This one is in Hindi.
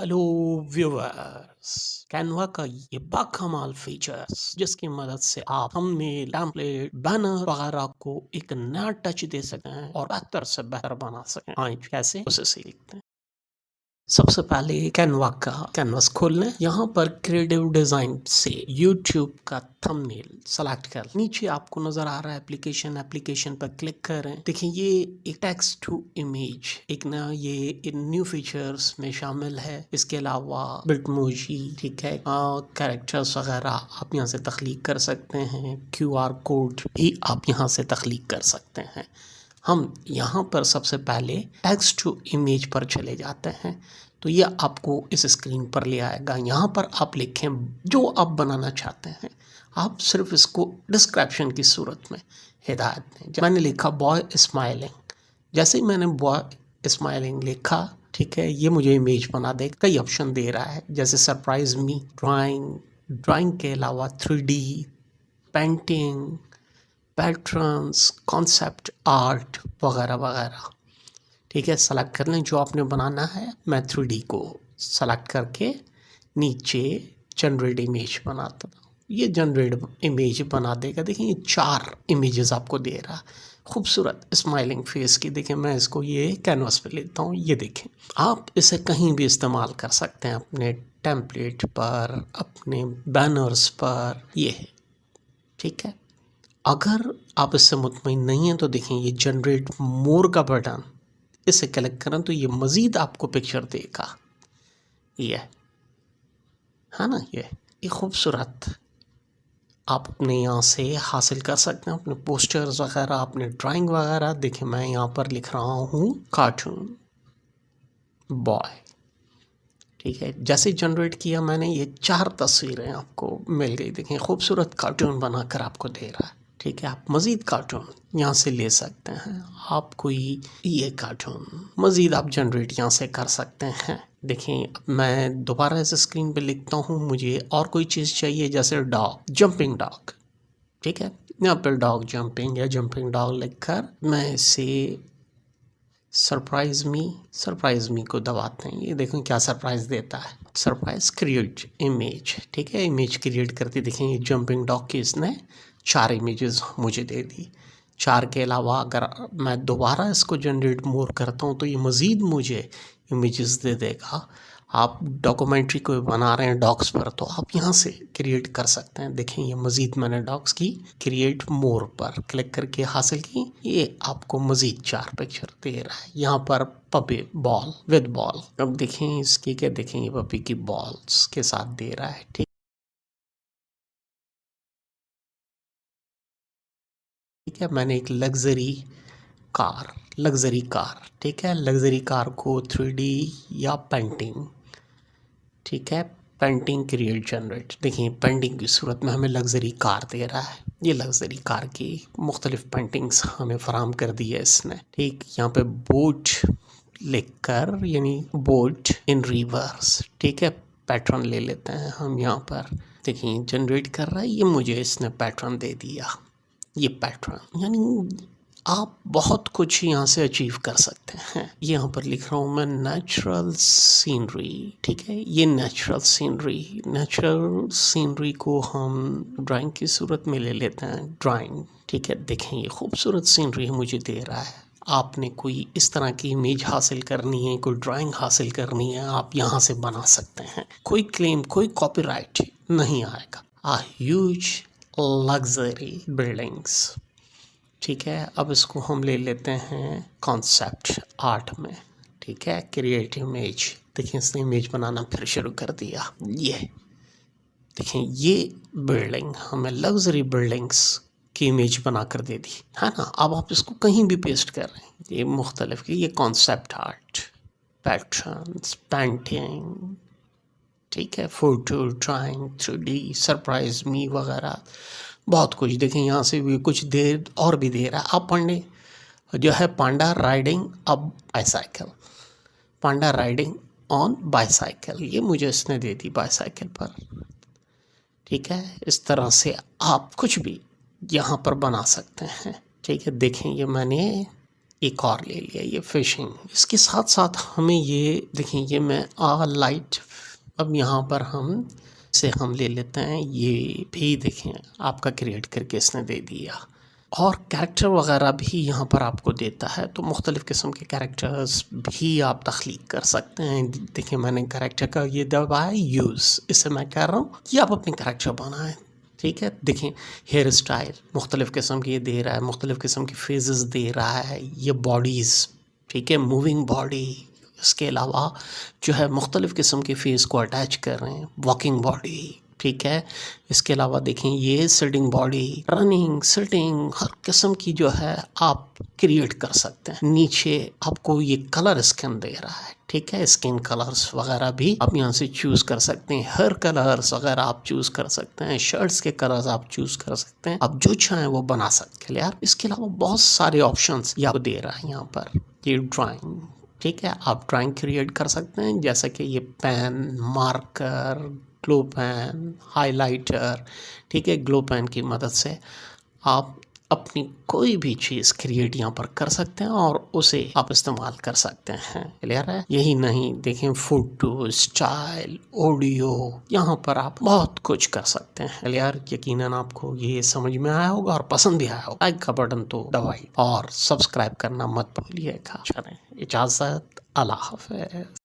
हेलो व्यूअर्स, कैनवा का ये बाकमाल फीचर्स जिसकी मदद से आप थंबनेल, टेम्पलेट, बैनर वगैरह को एक नया टच दे सकते हैं और बेहतर से बेहतर बना सकें। हाँ, कैसे उसे सीखते हैं। सबसे पहले कैनवा का कैनवास खोल लें। यहाँ पर क्रिएटिव डिजाइन से यूट्यूब का थंबनेल सेलेक्ट कर, नीचे आपको नजर आ रहा है एप्लीकेशन पर क्लिक करें। देखिए ये एक टेक्स्ट टू इमेज एक ना ये न्यू फीचर्स में शामिल है। इसके अलावा बिटमोजी, ठीक है, कैरेक्टर्स वगैरह आप यहाँ से तख्लीक कर सकते हैं। QR कोड भी आप यहाँ से तख्लीक कर सकते हैं। हम यहाँ पर सबसे पहले टेक्स्ट टू इमेज पर चले जाते हैं तो ये आपको इस स्क्रीन पर ले आएगा। यहाँ पर आप लिखें जो आप बनाना चाहते हैं। आप सिर्फ इसको डिस्क्रिप्शन की सूरत में हिदायत दें। मैंने लिखा बॉय स्माइलिंग। जैसे ही मैंने बॉय स्माइलिंग लिखा, ठीक है, ये मुझे इमेज बना दे। कई ऑप्शन दे रहा है जैसे सरप्राइज मी, ड्राइंग के अलावा 3D painting, patterns, concept art वगैरह वगैरह। ठीक है, सेलेक्ट कर लें जो आपने बनाना है। मैं 3D को सेलेक्ट करके नीचे जनरेट इमेज बनाता हूँ। ये जनरेट इमेज बना देगा। देखिए ये 4 इमेजेस आपको दे रहा है खूबसूरत स्माइलिंग फेस की। देखिए मैं इसको ये कैनवास पे लेता हूँ। ये देखें, आप इसे कहीं भी इस्तेमाल कर सकते हैं, अपने टेम्पलेट पर, अपने बैनर्स पर। ये है, ठीक है। अगर आप इससे मुतमईन नहीं हैं तो देखें ये जनरेट मोर का बटन, इसे क्लिक करें तो ये मज़ीद आपको पिक्चर देगा। ये है ना, ये खूबसूरत आप अपने यहाँ से हासिल कर सकते हैं, अपने पोस्टर्स वगैरह, अपने ड्राइंग वगैरह। देखिए मैं यहाँ पर लिख रहा हूँ कार्टून बॉय, ठीक है। जैसे जनरेट किया मैंने, ये 4 तस्वीरें आपको मिल गई। देखिए खूबसूरत कार्टून बनाकर आपको दे रहा है, ठीक है। आप मज़ीद कार्टून यहाँ से ले सकते हैं। आप कोई ये कार्टून मज़ीद आप जनरेट यहाँ से कर सकते हैं। देखिए मैं दोबारा इस स्क्रीन पे लिखता हूँ, मुझे और कोई चीज़ चाहिए जैसे डॉग, जंपिंग डॉग, ठीक है। यहाँ पर डॉग जंपिंग या जंपिंग डॉग लिखकर मैं इसे सरप्राइज मी को दबाते हैं। ये देखो क्या सरप्राइज देता है। सरप्राइज क्रिएट इमेज, ठीक है। इमेज क्रिएट करती देखें ये जंपिंग डॉग की इसने 4 इमेजेस मुझे दे दी। 4 के अलावा अगर मैं दोबारा इसको जनरेट मोर करता हूँ तो ये मज़ीद मुझे इमेजेस दे देगा। आप डॉक्यूमेंट्री कोई बना रहे हैं डॉग्स पर तो आप यहाँ से क्रिएट कर सकते हैं। देखें ये मज़ीद मैंने डॉग्स की क्रिएट मोर पर क्लिक करके हासिल की। ये आपको मज़ीद 4 पिक्चर दे रहा है। यहाँ पर पपी बॉल विद बॉल, अब देखें इसकी क्या, देखें ये पपी की बॉल्स के साथ दे रहा है, ठीक है। मैंने एक लग्जरी कार, ठीक है। लग्जरी कार को 3D या पेंटिंग, ठीक है, पेंटिंग क्रिएट जनरेट। देखिए पेंटिंग की सूरत में हमें लग्जरी कार दे रहा है। ये लग्जरी कार की मुख्तलिफ पेंटिंग्स हमें फराम कर दी है इसने, ठीक। यहाँ पे बोट लिखकर यानी बोट इन रिवर्स, ठीक है, पैटर्न ले लेते हैं हम यहाँ पर। देखिए जनरेट कर रहा है, ये मुझे इसने पैटर्न दे दिया। ये पैटर्न यानी आप बहुत कुछ यहाँ से अचीव कर सकते हैं। यहाँ पर लिख रहा हूँ मैं नेचुरल सीनरी, ठीक है। ये नेचुरल सीनरी को हम ड्राइंग की सूरत में ले लेते हैं, ड्राइंग, ठीक है। देखें ये खूबसूरत सीनरी मुझे दे रहा है। आपने कोई इस तरह की इमेज हासिल करनी है, कोई ड्राइंग हासिल करनी है, आप यहाँ से बना सकते हैं। कोई क्लेम, कोई कॉपीराइट नहीं आएगा। आ ह्यूज लग्जरी बिल्डिंग्स, ठीक है। अब इसको हम ले लेते हैं कॉन्सेप्ट आर्ट में, ठीक है। क्रिएट इमेज, देखिए इसने इमेज बनाना फिर शुरू कर दिया। ये देखिए ये बिल्डिंग हमें लग्जरी बिल्डिंग्स की इमेज बना कर दे दी, है ना। अब आप इसको कहीं भी पेस्ट कर रहे हैं। ये मुख्तलिफ की, ये कॉन्सेप्ट आर्ट, पैटर्न्स, पेंटिंग, ठीक है, photo, drawing, 3D, surprise me वगैरह बहुत कुछ। देखें यहाँ से भी कुछ देर और भी दे रहा है। आप पढ़ने जो है पांडा राइडिंग अब bicycle, Panda riding on bicycle, ये मुझे इसने दे दी बाईसाइकिल पर, ठीक है। इस तरह से आप कुछ भी यहाँ पर बना सकते हैं, ठीक है। देखें ये मैंने एक और ले लिया ये फिशिंग। इसके साथ साथ हमें ये देखें, ये मैं लाइट, अब यहाँ पर हम ले लेते हैं, ये भी देखें आपका क्रिएट करके इसने दे दिया। और कैरेक्टर वगैरह भी यहाँ पर आपको देता है, तो मुख्तलिफ़ किस्म के कैरेक्टर्स भी आप तख्लीक कर सकते हैं। देखिए मैंने कैरेक्टर का ये दबाया यूज़, इससे मैं कह रहा हूँ कि आप अपने कैरेक्टर बनाएं। ठीक है, देखें हेयर स्टाइल मुख्तलिफ़ किस्म की ये दे रहा है, मुख्तलिफ़ किस्म की फेजेस दे रहा है, ये बॉडीज़, ठीक है, मूविंग बॉडी। इसके अलावा जो है मुख्तलिफ़ किस्म के फेस को अटैच कर रहे हैं, वॉकिंग बॉडी, ठीक है। इसके अलावा देखें ये सिटिंग बॉडी, रनिंग, सिटिंग, हर किस्म की जो है आप क्रिएट कर सकते हैं। नीचे आपको ये कलर स्किन दे रहा है, ठीक है, स्किन कलर्स वगैरह भी आप यहाँ से चूज़ कर सकते हैं, हेयर कलर्स वगैरह आप चूज़ कर सकते हैं, शर्ट्स के कलर्स आप चूज़ कर सकते हैं, आप जो चाहें वो बना सकते हैं यार। इसके अलावा बहुत सारे ऑप्शंस ये आपको दे रहा है यहाँ पर। ये ड्राइंग, ठीक है, आप ड्राइंग क्रिएट कर सकते हैं, जैसा कि ये pen, marker, glow pen, highlighter, ठीक है, ग्लो पेन की मदद से आप अपनी कोई भी चीज़ क्रिएट यहाँ पर कर सकते हैं और उसे आप इस्तेमाल कर सकते हैं। क्लियर है? यही नहीं, देखें फोटो, स्टाइल, ऑडियो, यहाँ पर आप बहुत कुछ कर सकते हैं। क्लियर? यकीनन आपको ये समझ में आया होगा और पसंद भी आया होगा। लाइक का बटन तो दबाइए और सब्सक्राइब करना मत भूलिएगा। चलें, इजाज़त, अल्लाह हाफ़िज़।